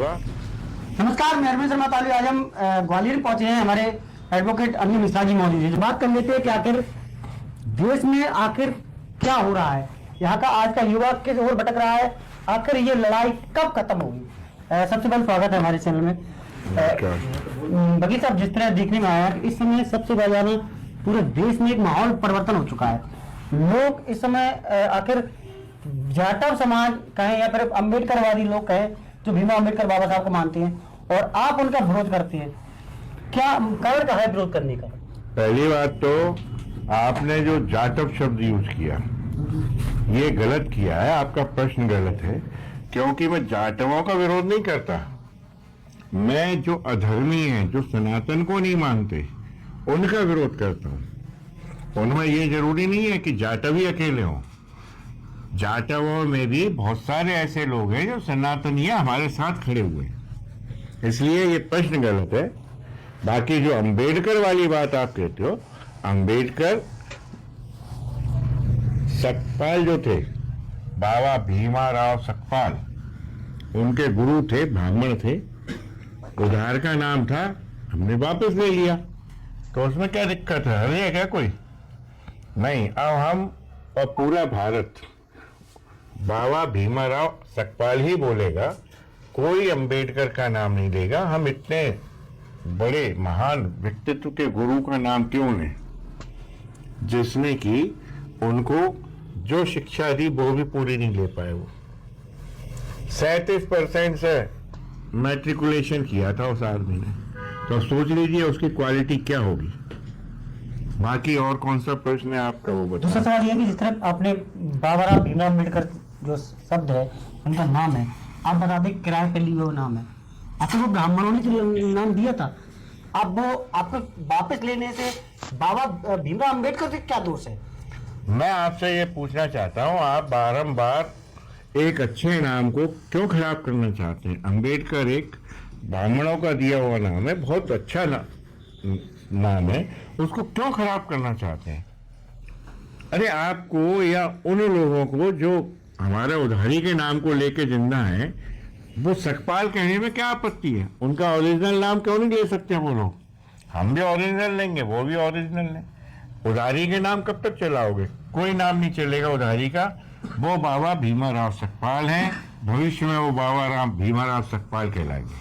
नमस्कार, मैं अरविंद शर्मा ताली। आज हम ग्वालियर पहुंचे हैं। हमारे एडवोकेट अनिल मिश्रा जी मौजूद हैं। बात कर लेते हैं कि आखिर देश में आखिर क्या हो रहा है, यहाँ का आज का युवा किस ओर भटक रहा है, आखिर ये लड़ाई कब खत्म होगी। सबसे पहले स्वागत है हमारे चैनल में। बगी साहब, जिस तरह देखने में आया कि इस समय सबसे ज्यादा पूरे देश में एक माहौल परिवर्तन हो चुका है। लोग इस समय आखिर जाटव समाज कहें या फिर अम्बेडकरवादी लोग कहें जो भीमा अम्बेडकर बाबा साहब को मानते हैं, और आप उनका विरोध करते हैं, क्या कारण का है विरोध करने का? पहली बात तो आपने जो जाटव शब्द यूज किया ये गलत किया है, आपका प्रश्न गलत है। क्योंकि मैं जाटवों का विरोध नहीं करता, मैं जो अधर्मी हैं, जो सनातन को नहीं मानते, उनका विरोध करता हूं। उनमें ये जरूरी नहीं है कि जाटव ही अकेले हों। जाटवों में भी बहुत सारे ऐसे लोग हैं जो सनातनिया हमारे साथ खड़े हुए हैं, इसलिए ये प्रश्न गलत है। बाकी जो अंबेडकर वाली बात आप कहते हो, अंबेडकर सकपाल जो थे, बाबा भीमाराव सकपाल, उनके गुरु थे, ब्राह्मण थे, उधार का नाम था, हमने वापस ले लिया, तो उसमें क्या दिक्कत है? हर क्या कोई नहीं। अब हम और पूरा भारत बाबा भीमाराव सकपाल ही बोलेगा, कोई अंबेडकर का नाम नहीं लेगा। हम इतने बड़े महान व्यक्तित्व के गुरु का नाम क्यों लें, जिसने कि उनको जो शिक्षा दी वो भी पूरी नहीं ले पाए। वो 37% से मैट्रिकुलेशन किया था उस आदमी ने, तो सोच लीजिए उसकी क्वालिटी क्या होगी। बाकी और कौन सा प्रश्न है आपका, वो बताइए। दूसरा सवाल ये कि जिस तरह आपने बाबा राव भीमराव अम्बेडकर जो शब्द है, उनका नाम है, आप बता दें किराए पे लिए वो नाम है, आपको वो ब्राह्मणों ने जो नाम दिया था, अब वो आपको वापस लेने से बाबा भीमराव अम्बेडकर से क्या दोष है? मैं आपसे ये पूछना चाहता हूँ, आप बारंबार एक अच्छे नाम को क्यों खराब करना चाहते हैं? अंबेडकर एक ब्राह्मणों का दिया हुआ नाम है, बहुत अच्छा नाम है, उसको क्यों खराब करना चाहते हैं? अरे आपको या उन लोगों को जो हमारे उधारी के नाम को लेके जिंदा है, वो सकपाल कहने में क्या आपत्ति है? उनका ओरिजिनल नाम क्यों नहीं ले सकते वो लोग? हम भी ओरिजिनल लेंगे, वो भी ओरिजिनल लें। उधारी के नाम कब तक चलाओगे? कोई नाम नहीं चलेगा उधारी का। वो बाबा भीमाराव सकपाल हैं, भविष्य में वो बाबा भीमाराव सकपाल कहलाएंगे।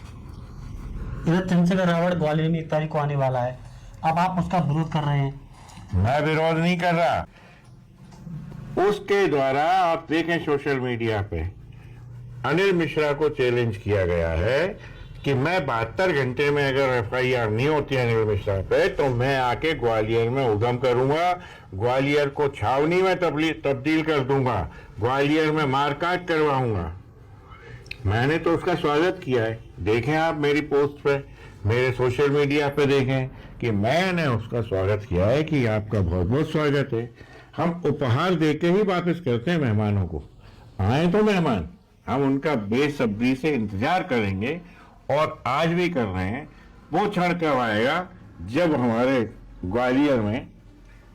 इधर चंद्रशेखर रावण ग्वालियर में 1 तारीख को आने वाला है, अब आप उसका विरोध कर रहे हैं। मैं विरोध नहीं कर रहा, उसके द्वारा आप देखें सोशल मीडिया पे अनिल मिश्रा को चैलेंज किया गया है कि मैं 72 घंटे में अगर FIR नहीं होती अनिल मिश्रा पे तो मैं आके ग्वालियर में उद्यम करूंगा, ग्वालियर को छावनी में तब्दील कर दूंगा, ग्वालियर में मारकाट करवाऊंगा। मैंने तो उसका स्वागत किया है, देखें आप मेरी पोस्ट पे, मेरे सोशल मीडिया पे देखें कि मैंने उसका स्वागत किया है कि आपका बहुत बहुत स्वागत है। हम उपहार देके ही वापस करते हैं मेहमानों को। आए तो मेहमान, हम उनका बेसब्री से इंतजार करेंगे और आज भी कर रहे हैं। वो क्षण कब आएगा जब हमारे ग्वालियर में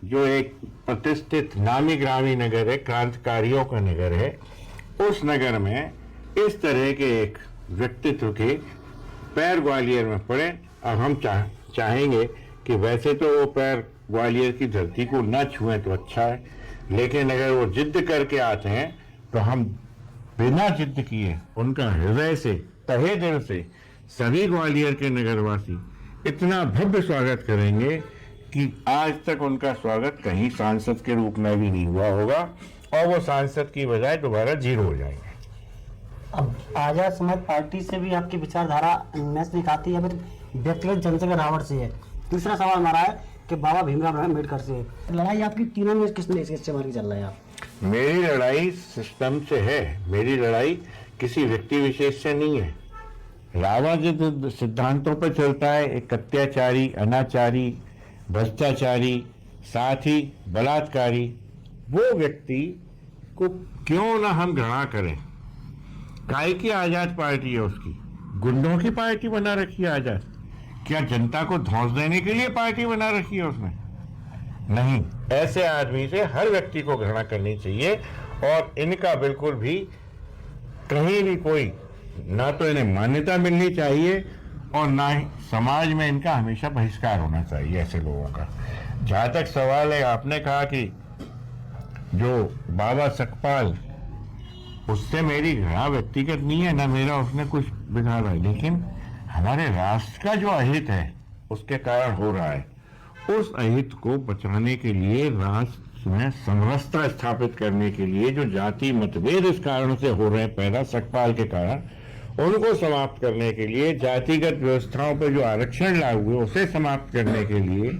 जो एक प्रतिष्ठित नामी ग्रामी नगर है, क्रांतिकारियों का नगर है, उस नगर में इस तरह के एक व्यक्तित्व के पैर ग्वालियर में पड़े। अब हम चाहेंगे कि वैसे तो वो पैर ग्वालियर की धरती को न छुएं तो अच्छा है, लेकिन अगर वो जिद्द करके आते हैं तो हम बिना जिद्द किए उनका हृदय से, तहे दिल से सभी ग्वालियर के नगरवासी इतना भव्य स्वागत करेंगे कि आज तक उनका स्वागत कहीं सांसद के रूप में भी नहीं हुआ होगा, और वो सांसद की बजाय दोबारा 0 हो जाएंगे। अब आजाद समाज पार्टी से भी आपकी विचारधारा मैच नहीं खाती है, फिर व्यक्तिगत चंद्रशेखर रावण से है? तीसरा सवाल हमारा है कि बाबा भीमराव अम्बेडकर से है। लड़ाई आपकी तीनों में किससे मारी चल रहा है? आप मेरी लड़ाई सिस्टम से है, मेरी लड़ाई किसी व्यक्ति विशेष से नहीं है। रावण जिन सिद्धांतों पर चलता है, एक अत्याचारी, अनाचारी, भ्रष्टाचारी, साथ ही बलात्कारी, वो व्यक्ति को क्यों ना हम घृणा करें? काय की आजाद पार्टी है उसकी? गुंडों की पार्टी बना रखी है आजाद? क्या जनता को धौंस देने के लिए पार्टी बना रखी है उसने? नहीं, ऐसे आदमी से हर व्यक्ति को घृणा करनी चाहिए, और इनका बिल्कुल भी कहीं भी कोई ना तो इन्हें मान्यता मिलनी चाहिए और ना ही समाज में इनका हमेशा बहिष्कार होना चाहिए ऐसे लोगों का। जहां तक सवाल है, आपने कहा कि जो बाबा सकपाल, उससे मेरी घृणा व्यक्तिगत नहीं है, ना मेरा उसने कुछ बिगाड़ा है, लेकिन हमारे राष्ट्र का जो अहित है उसके कारण हो रहा है। उस अहित को बचाने के लिए, राष्ट्र में समरसता स्थापित करने के लिए जो जाति मतभेद इस कारण से हो रहे हैं पैदा सकपाल के कारण, उनको समाप्त करने के लिए, जातिगत व्यवस्थाओं पर जो आरक्षण लागू है उसे समाप्त करने के लिए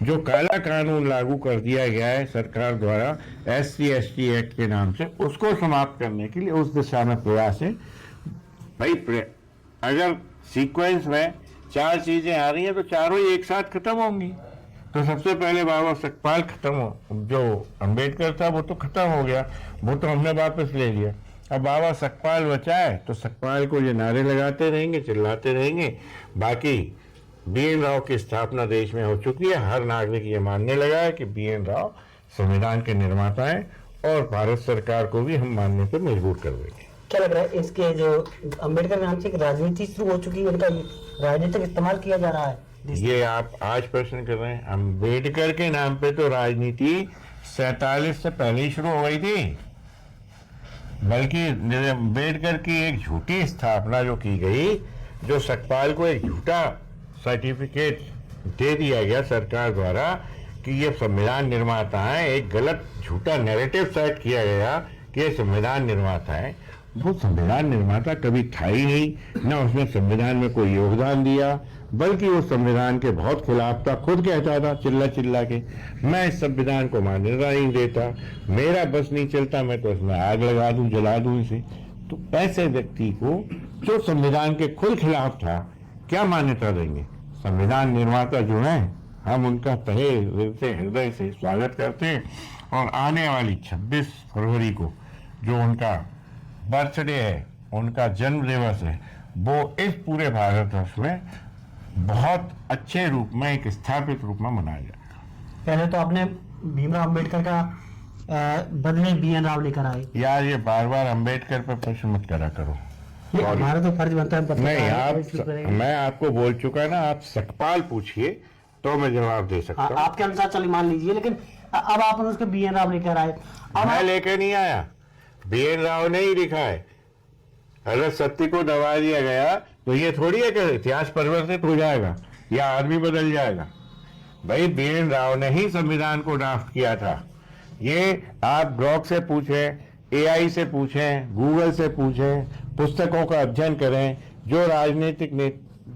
जो काला कानून लागू कर दिया गया है सरकार द्वारा SC/ST एक्ट के नाम से, उसको समाप्त करने के लिए उस दिशा में प्रयास है। भाई अगर सीक्वेंस में 4 चीजें आ रही हैं तो चारों ही एक साथ खत्म होंगी। तो सबसे पहले बाबा सकपाल खत्म हो, जो अंबेडकर था वो तो खत्म हो गया, वो तो हमने वापस ले लिया। अब बाबा सकपाल बचा है तो सकपाल को ये नारे लगाते रहेंगे, चिल्लाते रहेंगे। बाकी BN राव की स्थापना देश में हो चुकी है, हर नागरिक ये मानने लगा है कि BN राव संविधान के निर्माता हैं और भारत सरकार को भी हम मानने पर मजबूर कर देंगे। क्या लग रहा है इसके जो अम्बेडकर के नाम से एक राजनीति शुरू हो चुकी है, उनका राजनीतिक इस्तेमाल किया जा रहा है? ये आप आज प्रश्न कर रहे हैं। अम्बेडकर के नाम पे तो राजनीति 47 से पहले ही शुरू हो गई थी, बल्कि अम्बेडकर की एक झूठी स्थापना जो की गई, जो सकपाल को एक झूठा सर्टिफिकेट दे दिया गया सरकार द्वारा कि ये संविधान निर्माता है, एक गलत झूठा नैरेटिव सेट किया गया कि ये संविधान निर्माता है। वो संविधान निर्माता कभी था ही नहीं, ना उसने संविधान में कोई योगदान दिया, बल्कि वो संविधान के बहुत खिलाफ था। खुद कहता था चिल्ला चिल्ला के, मैं इस संविधान को मान्यता नहीं देता, मेरा बस नहीं चलता, मैं तो इसमें आग लगा दूं, जला दूं इसे। तो ऐसे व्यक्ति को जो संविधान के खुद खिलाफ था क्या मान्यता देंगे? संविधान निर्माता जो है, हम उनका तहे दिल से, हृदय से स्वागत करते हैं। और आने वाली 26 फरवरी को जो उनका बर्थडे है, उनका जन्म दिवस है, वो इस पूरे भारतवर्ष में बहुत अच्छे रूप में, एक स्थापित रूप में मनाया जाएगा। पहले तो आपने भीमराव अम्बेडकर का बदले BN राव लेकर आए। यार ये बार बार अम्बेडकर पर प्रश्न मत करा करो। हमारा तो फर्ज बनता है नहीं, मैं आपको बोल चुका ना, आप सकपाल पूछिए तो मैं जवाब दे सकता हूँ। आपके अनुसार चलिए मान लीजिए, लेकिन अब आप उसके BN राव लेकर आए। मैं लेकर नहीं आया, BN राव ने ही लिखा है। अगर सत्य को दबा दिया गया तो ये थोड़ी है कि इतिहास परिवर्तित हो जाएगा या आदमी बदल जाएगा। भाई BN राव ने ही संविधान को ड्राफ्ट किया था। ये आप ग्रॉक से पूछें, AI से पूछें, गूगल से पूछें, पुस्तकों का अध्ययन करें। जो राजनीतिक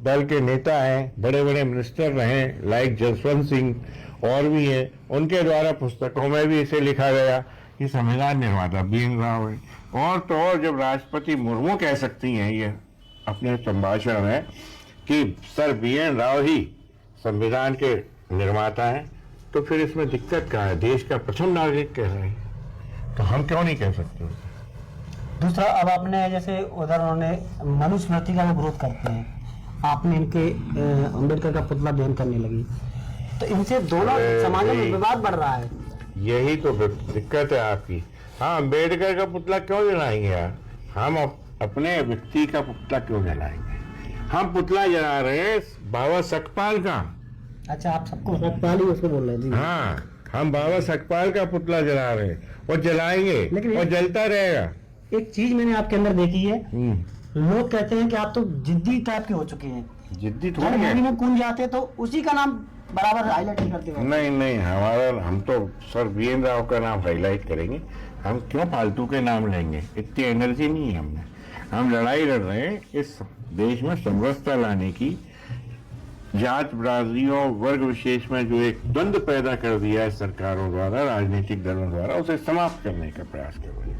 दल के नेता हैं, बड़े बड़े मिनिस्टर रहे लाइक जसवंत सिंह और भी हैं, उनके द्वारा पुस्तकों में भी इसे लिखा गया कि संविधान निर्माता BN राव है। और तो और जब राष्ट्रपति मुर्मू कह सकती हैं ये अपने संभाषण में कि सर BN राव ही संविधान के निर्माता हैं, तो फिर इसमें दिक्कत क्या है? देश का प्रथम नागरिक कह रहे हैं, तो हम क्यों नहीं कह सकते? दूसरा, अब आपने जैसे उधर उन्होंने मनुस्मृति का वो विरोध करते हैं, आपने इनके अम्बेडकर का पुतला दहन करने लगी, तो इनसे दोनों समाज में विवाद बढ़ रहा है। यही तो दिक्कत है आपकी। हाँ, अम्बेडकर का पुतला क्यों जलाएंगे यार? हम अपने व्यक्ति का पुतला क्यों जलाएंगे? हम पुतला जला रहे हैं बाबा सकपाल का। अच्छा, आप सबको सकपाल ही उसको बोल रहे हैं? हाँ, हम बाबा सकपाल का पुतला जला रहे हैं और जलाएंगे, लेकिन और जलता रहेगा। एक चीज मैंने आपके अंदर देखी है, लोग कहते हैं कि आप तो जिद्दी टाइप के हो चुके हैं। जिद्दी थोड़ी थोड़ी है। में कूद जाते तो उसी का नाम बराबर हाईलाइट नहीं करते हो। नहीं, हम तो सर BN राव का नाम हाईलाइट करेंगे। हम क्यों फालतू के नाम लेंगे? इतनी एनर्जी नहीं है हमने। हम लड़ाई लड़ रहे हैं इस देश में समरसता लाने की। जात बिरादरियों, वर्ग विशेष में जो एक द्वंद्व पैदा कर दिया है सरकारों द्वारा, राजनीतिक दलों द्वारा, उसे समाप्त करने का प्रयास कर रहे हैं।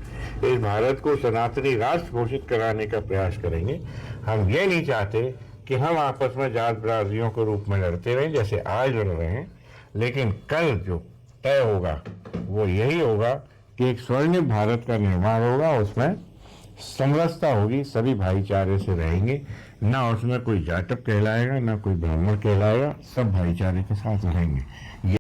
इस भारत को सनातनी राष्ट्र घोषित कराने का प्रयास करेंगे। हम ये नहीं चाहते कि हम आपस में जात बिरादरियों के रूप में लड़ते रहें जैसे आज लड़ रहे हैं, लेकिन कल जो तय होगा वो यही होगा कि एक स्वर्णिम भारत का निर्माण होगा, उसमें समरसता होगी, सभी भाईचारे से रहेंगे, ना उसमें कोई जाटव कहलाएगा, ना कोई ब्राह्मण कहलाएगा, सब भाईचारे के साथ रहेंगे।